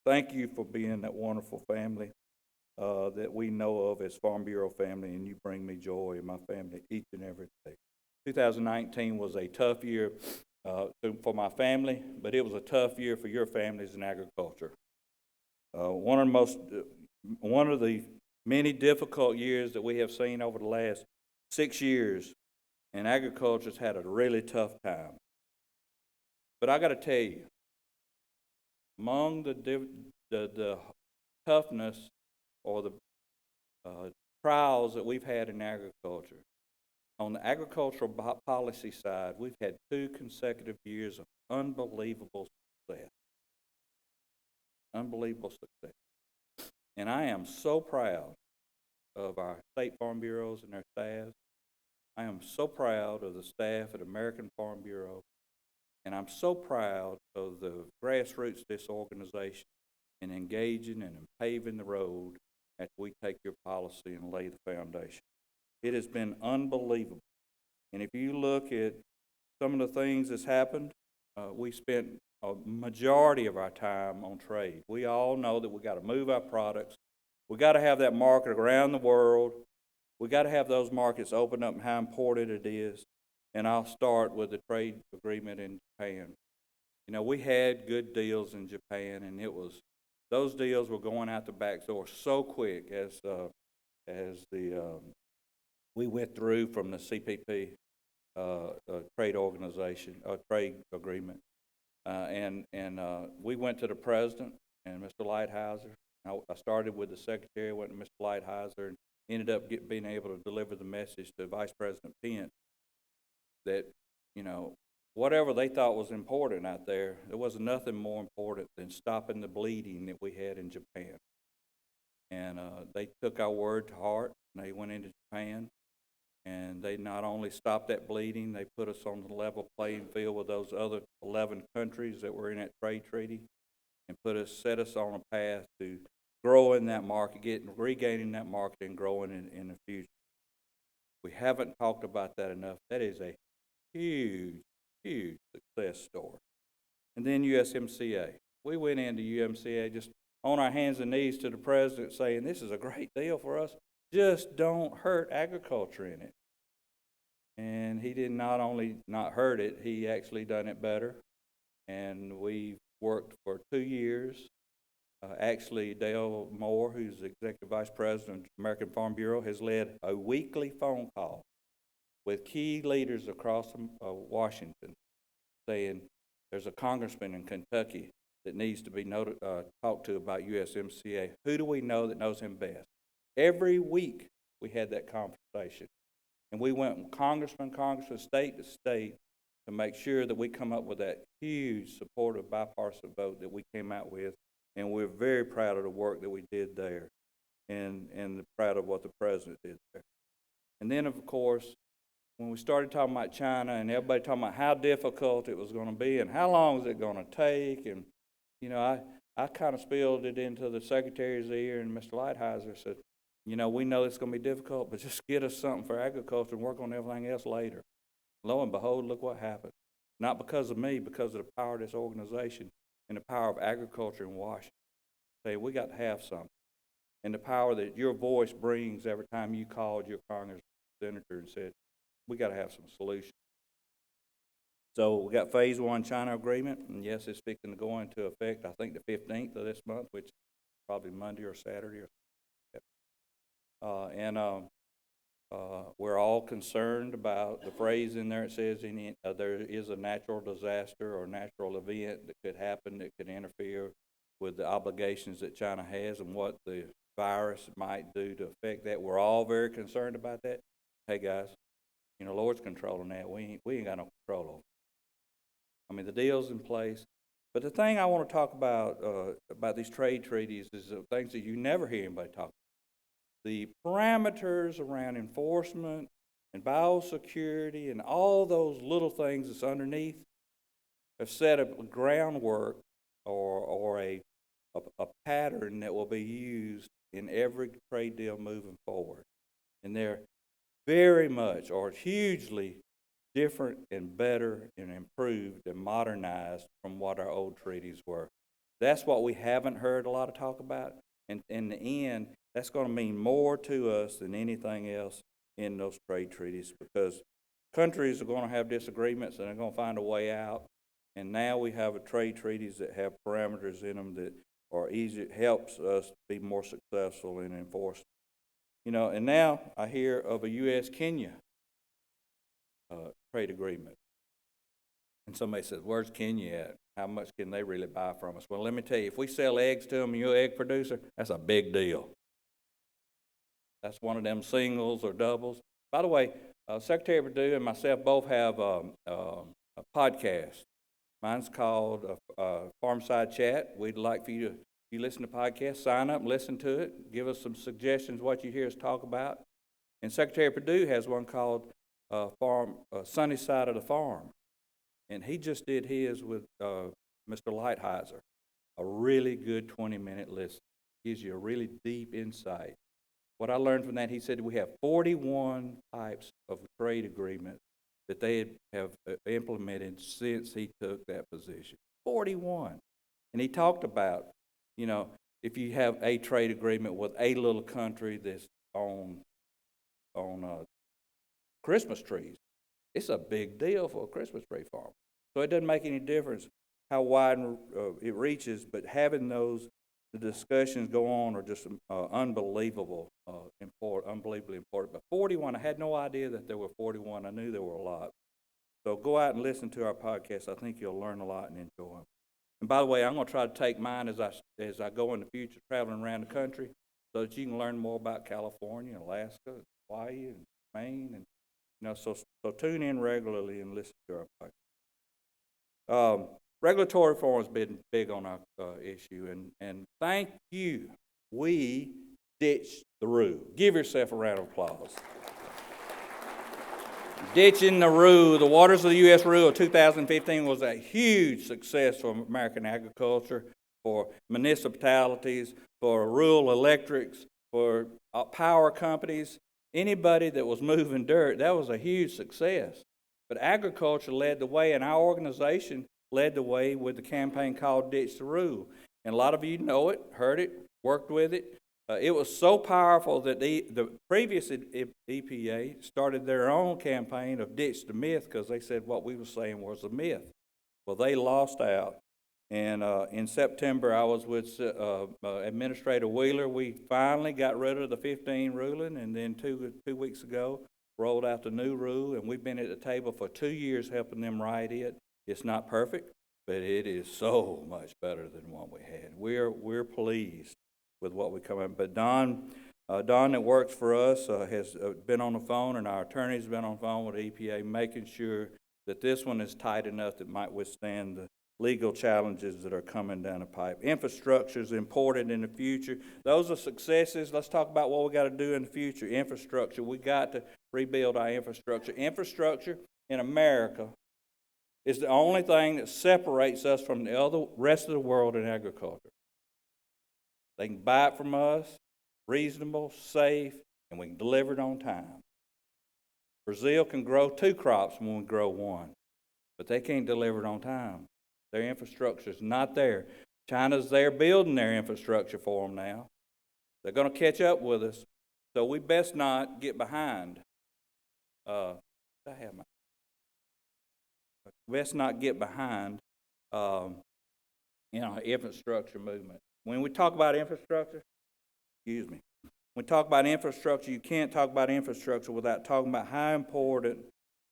thank you for being that wonderful family that we know of as Farm Bureau family, and you bring me joy in my family each and every day. 2019 was a tough year for my family, but it was a tough year for your families in agriculture. One of the many difficult years that we have seen over the last 6 years, and agriculture's had a really tough time. But I got to tell you, among the toughness or the trials that we've had in agriculture, on the agricultural policy side, we've had 2 consecutive years of unbelievable success. Unbelievable success. And I am so proud of our state farm bureaus and their staffs. I am so proud of the staff at American Farm Bureau. And I'm so proud of the grassroots of this organization in engaging and in paving the road after we take your policy and lay the foundation. It has been unbelievable. And if you look at some of the things that's happened, we spent a majority of our time on trade. We all know that we got to move our products. We got to have that market around the world. We got to have those markets open up and how important it is. And I'll start with the trade agreement in Japan. You know, we had good deals in Japan, and those deals were going out the back door so quick as we went through from the CPP trade organization, trade agreement. And we went to the president and Mr. Lighthizer. I started with the secretary, went to Mr. Lighthizer, and ended up being able to deliver the message to Vice President Pence that, you know, whatever they thought was important out there, there was nothing more important than stopping the bleeding that we had in Japan. And they took our word to heart, and they went into Japan, and they not only stopped that bleeding, they put us on the level playing field with those other 11 countries that were in that trade treaty, and set us on a path to grow in that market, regaining that market and growing in the future. We haven't talked about that enough. That is a huge, huge success story. And then USMCA. We went into USMCA just on our hands and knees to the president saying, this is a great deal for us. Just don't hurt agriculture in it. And he did not only not hurt it, he actually done it better. And we worked for 2 years. Actually, Dale Moore, who's the Executive Vice President of the American Farm Bureau, has led a weekly phone call with key leaders across Washington saying there's a congressman in Kentucky that needs to be talked to about USMCA. Who do we know that knows him best? Every week we had that conversation. And we went congressman, state to state to make sure that we come up with that huge supportive bipartisan vote that we came out with. And we're very proud of the work that we did there and proud of what the president did there. And then, of course, when we started talking about China and everybody talking about how difficult it was going to be and how long is it going to take, and, you know, I kind of spilled it into the secretary's ear, and Mr. Lighthizer said, you know, we know it's going to be difficult, but just get us something for agriculture and work on everything else later. Lo and behold, look what happened. Not because of me, because of the power of this organization and the power of agriculture in Washington. Say, we got to have something. And the power that your voice brings every time you called your congressman, senator, and said, we got to have some solutions. So we got phase 1 China agreement, and yes, it's fixing to go into effect, I think, the 15th of this month, which is probably Monday or Saturday. We're all concerned about the phrase in there. It says there is a natural disaster or natural event that could happen that could interfere with the obligations that China has and what the virus might do to affect that. We're all very concerned about that. Hey guys, you know, Lord's controlling that. We ain't got no control over it. I mean, the deal's in place. But the thing I want to talk about these trade treaties is the things that you never hear anybody talk about. The parameters around enforcement and biosecurity and all those little things that's underneath have set up a groundwork or a pattern that will be used in every trade deal moving forward. And they're very much or hugely different and better and improved and modernized from what our old treaties were. That's what we haven't heard a lot of talk about. And in the end, that's going to mean more to us than anything else in those trade treaties, because countries are going to have disagreements and they're going to find a way out. And now we have trade treaties that have parameters in them that are easy, helps us be more successful in enforcing. And now I hear of a U.S.-Kenya trade agreement. And somebody says, where's Kenya at? How much can they really buy from us? Well, let me tell you, if we sell eggs to them and you're an egg producer, that's a big deal. That's one of them singles or doubles. By the way, Secretary Perdue and myself both have a podcast. Mine's called Farmside Chat. We'd like for you to, if you listen to podcasts, sign up and listen to it. Give us some suggestions what you hear us talk about. And Secretary Perdue has one called Sunny Side of the Farm. And he just did his with Mr. Lighthizer. A really good 20-minute listen. Gives you a really deep insight. What I learned from that, he said we have 41 types of trade agreements that they have implemented since he took that position. 41. And he talked about, if you have a trade agreement with a little country that's on Christmas trees, it's a big deal for a Christmas tree farmer. So it doesn't make any difference how wide it reaches, but having the discussions go on are just unbelievably important. But 41, I had no idea that there were 41. I knew there were a lot. So go out and listen to our podcast. I think you'll learn a lot and enjoy them. And by the way, I'm going to try to take mine as I go in the future, traveling around the country, so that you can learn more about California, Alaska, Hawaii, and Maine, and so tune in regularly and listen to our podcast. Regulatory reform has been big on our issue, and thank you. We ditched the rule. Give yourself a round of applause. Ditching the rule. The Waters of the U.S. Rule of 2015 was a huge success for American agriculture, for municipalities, for rural electrics, for power companies. Anybody that was moving dirt, that was a huge success. But agriculture led the way, and our organization led the way with the campaign called Ditch the Rule. And a lot of you know it, heard it, worked with it. It was so powerful that the previous EPA started their own campaign of Ditch the Myth, because they said what we were saying was a myth. Well, they lost out. And in September, I was with Administrator Wheeler. We finally got rid of the 15 ruling, and then two weeks ago, rolled out the new rule, and we've been at the table for 2 years helping them write it. It's not perfect, but it is so much better than what we had. We're pleased with what we come up. But Don that works for us has been on the phone, and our attorney's been on the phone with the EPA, making sure that this one is tight enough that might withstand the legal challenges that are coming down the pipe. Infrastructure is important in the future. Those are successes. Let's talk about what we got to do in the future. Infrastructure. We got to rebuild our infrastructure. Infrastructure in America is the only thing that separates us from the rest of the world in agriculture. They can buy it from us, reasonable, safe, and we can deliver it on time. Brazil can grow 2 crops when we grow 1, but they can't deliver it on time. Their infrastructure is not there. China's there building their infrastructure for them now. They're going to catch up with us, so we best not get behind. Best not get behind infrastructure movement. When we talk about infrastructure, when we talk about infrastructure, you can't talk about infrastructure without talking about how important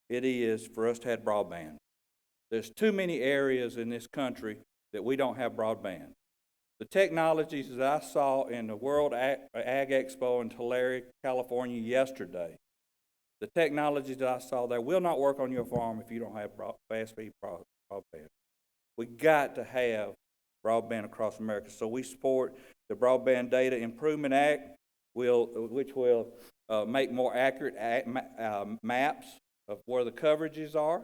it is for us to have broadband. There's too many areas in this country that we don't have broadband. The technologies that I saw in the World Ag Expo in Tulare, California yesterday, the technologies that I saw there will not work on your farm if you don't have fast-speed broadband. We got to have broadband across America. So we support the Broadband Data Improvement Act, which will make more accurate maps of where the coverages are,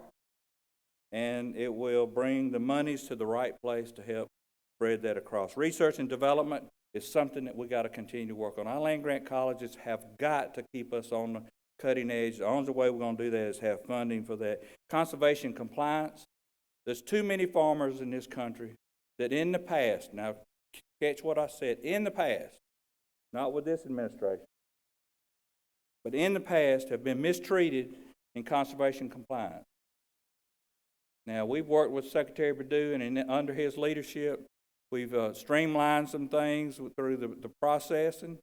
and it will bring the monies to the right place to help spread that across. Research and development is something that we got to continue to work on. Our land-grant colleges have got to keep us on the cutting edge. The only way we're going to do that is have funding for that. Conservation compliance. There's too many farmers in this country that in the past, now catch what I said, in the past, not with this administration, but in the past have been mistreated in conservation compliance. Now, we've worked with Secretary Perdue, and under his leadership, we've streamlined some things through the processing.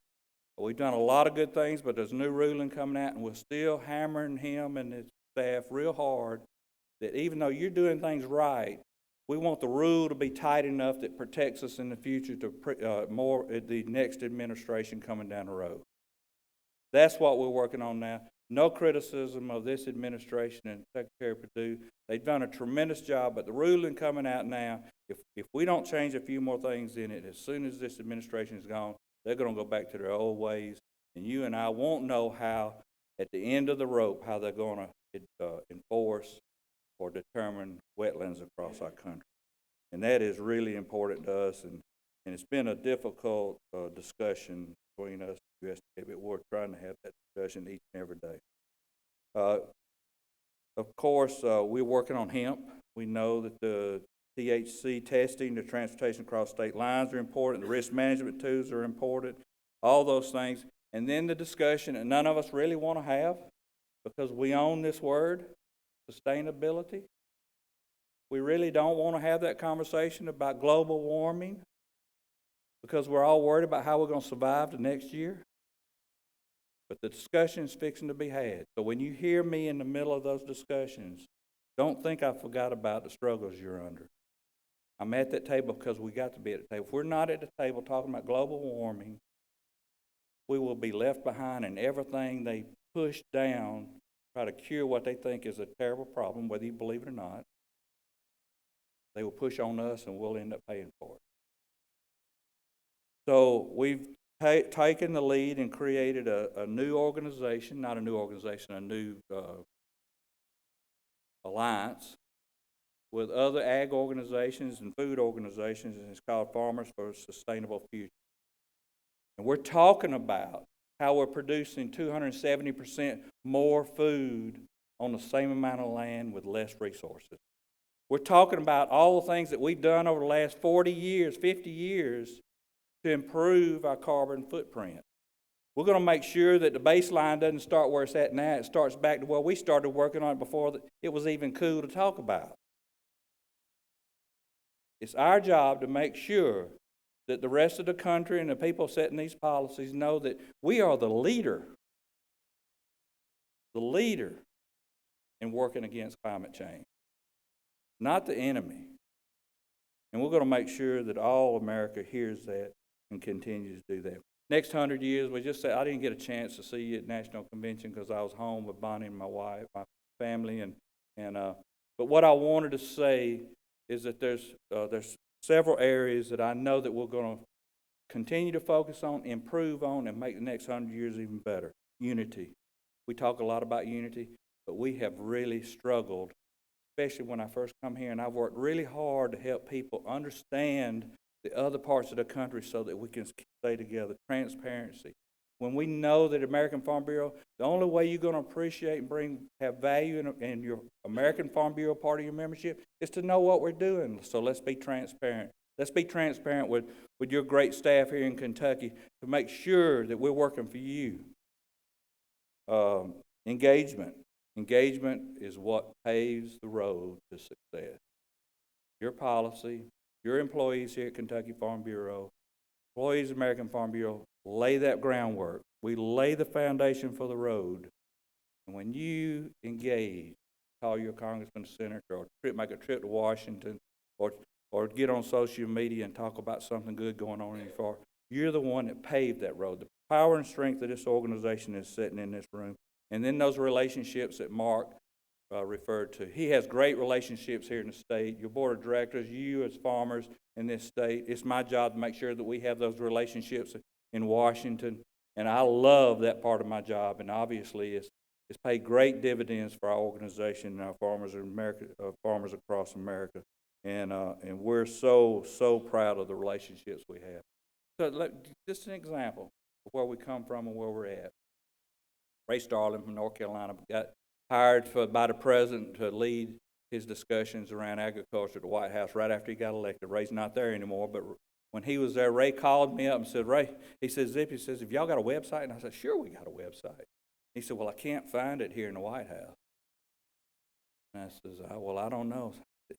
We've done a lot of good things, but there's new ruling coming out, and we're still hammering him and his staff real hard that even though you're doing things right, we want the rule to be tight enough that protects us in the future to more the next administration coming down the road. That's what we're working on now. No criticism of this administration and Secretary Perdue. They've done a tremendous job, but the ruling coming out now, if we don't change a few more things in it, as soon as this administration is gone, they're going to go back to their old ways, and you and I won't know how, at the end of the rope, how they're going to enforce or determine wetlands across our country. And that is really important to us, and it's been a difficult discussion between us and USDA, but we're trying to have that discussion each and every day. Of course, we're working on hemp. We know that the THC testing, the transportation across state lines are important, the risk management tools are important, all those things. And then the discussion that none of us really want to have, because we own this word, sustainability. We really don't want to have that conversation about global warming because we're all worried about how we're going to survive the next year. But the discussion is fixing to be had. So when you hear me in the middle of those discussions, don't think I forgot about the struggles you're under. I'm at that table because we got to be at the table. If we're not at the table talking about global warming, we will be left behind, and everything they push down, try to cure what they think is a terrible problem, whether you believe it or not, they will push on us and we'll end up paying for it. So we've taken the lead and created a new organization, not a new organization, a new alliance with other ag organizations and food organizations, and it's called Farmers for a Sustainable Future. And we're talking about how we're producing 270% more food on the same amount of land with less resources. We're talking about all the things that we've done over the last 40 years, 50 years to improve our carbon footprint. We're going to make sure that the baseline doesn't start where it's at now. It starts back to where we started working on it before it was even cool to talk about. It's our job to make sure that the rest of the country and the people setting these policies know that we are the leader in working against climate change, not the enemy. And we're going to make sure that all America hears that and continues to do that. Next 100 years, we just said, I didn't get a chance to see you at National Convention because I was home with Bonnie and my wife, my family, but what I wanted to say is that there's several areas that I know that we're going to continue to focus on, improve on, and make the next 100 years even better. Unity. We talk a lot about unity, but we have really struggled, especially when I first come here, and I've worked really hard to help people understand the other parts of the country so that we can stay together. Transparency. When we know that American Farm Bureau, the only way you're going to appreciate and have value in your American Farm Bureau part of your membership is to know what we're doing. So let's be transparent. Let's be transparent with your great staff here in Kentucky to make sure that we're working for you. Engagement. Engagement is what paves the road to success. Your policy, your employees here at Kentucky Farm Bureau, employees of American Farm Bureau, lay that groundwork. We lay the foundation for the road. And when you engage, call your congressman, senator, or make a trip to Washington, or get on social media and talk about something good going on in your farm, you're the one that paved that road. The power and strength of this organization is sitting in this room. And then those relationships that Mark referred to. He has great relationships here in the state. Your board of directors, you as farmers in this state, it's my job to make sure that we have those relationships in Washington. And I love that part of my job. And obviously, it's paid great dividends for our organization and our farmers in America, farmers across America. And we're so proud of the relationships we have. So just an example of where we come from and where we're at. Ray Starling from North Carolina got hired by the president to lead his discussions around agriculture at the White House right after he got elected. Ray's not there anymore, but when he was there, Ray called me up and said, Ray, he says, Zippy, he says, have y'all got a website? And I said, sure, we got a website. He said, well, I can't find it here in the White House. And I says, well, I don't know.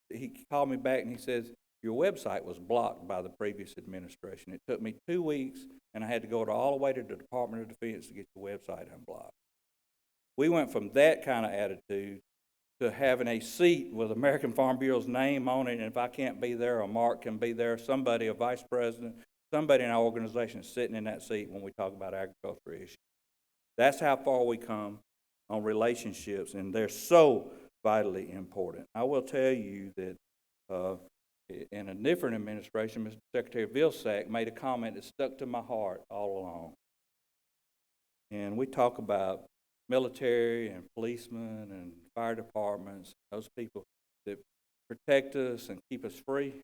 He called me back and he says, your website was blocked by the previous administration. It took me 2 weeks, and I had to go all the way to the Department of Defense to get your website unblocked. We went from that kind of attitude to having a seat with American Farm Bureau's name on it, and if I can't be there, or Mark can be there, somebody, a vice president, somebody in our organization is sitting in that seat when we talk about agriculture issues. That's how far we come on relationships, and they're so vitally important. I will tell you that in a different administration, Mr. Secretary Vilsack made a comment that stuck to my heart all along. And we talk about military and policemen and fire departments, those people that protect us and keep us free.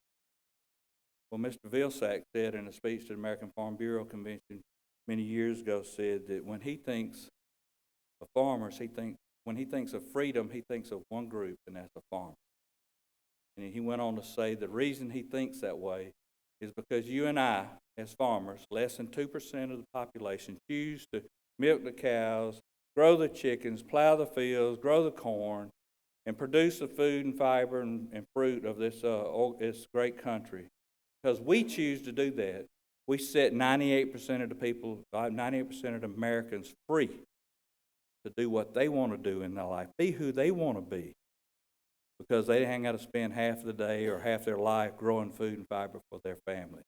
Well, Mr. Vilsack said in a speech to the American Farm Bureau Convention many years ago, said that when he thinks of farmers, when he thinks of freedom, he thinks of one group, and that's the farmer. And he went on to say the reason he thinks that way is because you and I, as farmers, less than 2% of the population, choose to milk the cows, grow the chickens, plow the fields, grow the corn, and produce the food and fiber and fruit of this great country. Because we choose to do that, we set 98% of the people, 98% of the Americans free to do what they want to do in their life, be who they want to be, because they ain't got to spend half the day or half their life growing food and fiber for their family.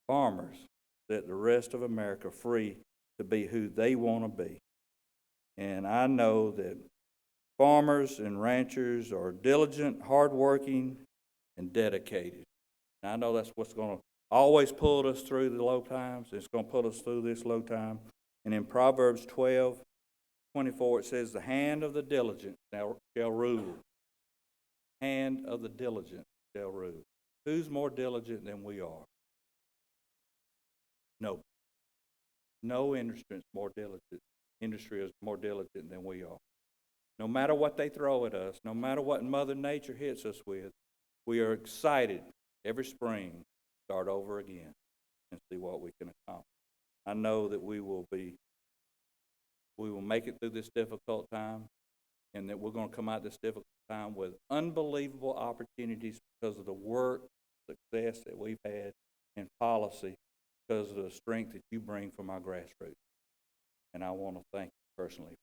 Farmers set the rest of America free to be who they want to be. And I know that farmers and ranchers are diligent, hardworking, and dedicated. And I know that's what's going to always pull us through the low times. It's going to pull us through this low time. And in Proverbs 12:24, it says, the hand of the diligent shall rule. Hand of the diligent shall rule. Who's more diligent than we are? No. No industry is more diligent than we are. No matter what they throw at us, no matter what Mother Nature hits us with, we are excited every spring to start over again and see what we can accomplish. I know that we will make it through this difficult time, and that we're going to come out this difficult time with unbelievable opportunities because of the work, success that we've had in policy, because of the strength that you bring from our grassroots. And I want to thank you personally.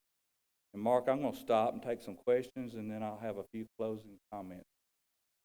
And Mark, I'm going to stop and take some questions, and then I'll have a few closing comments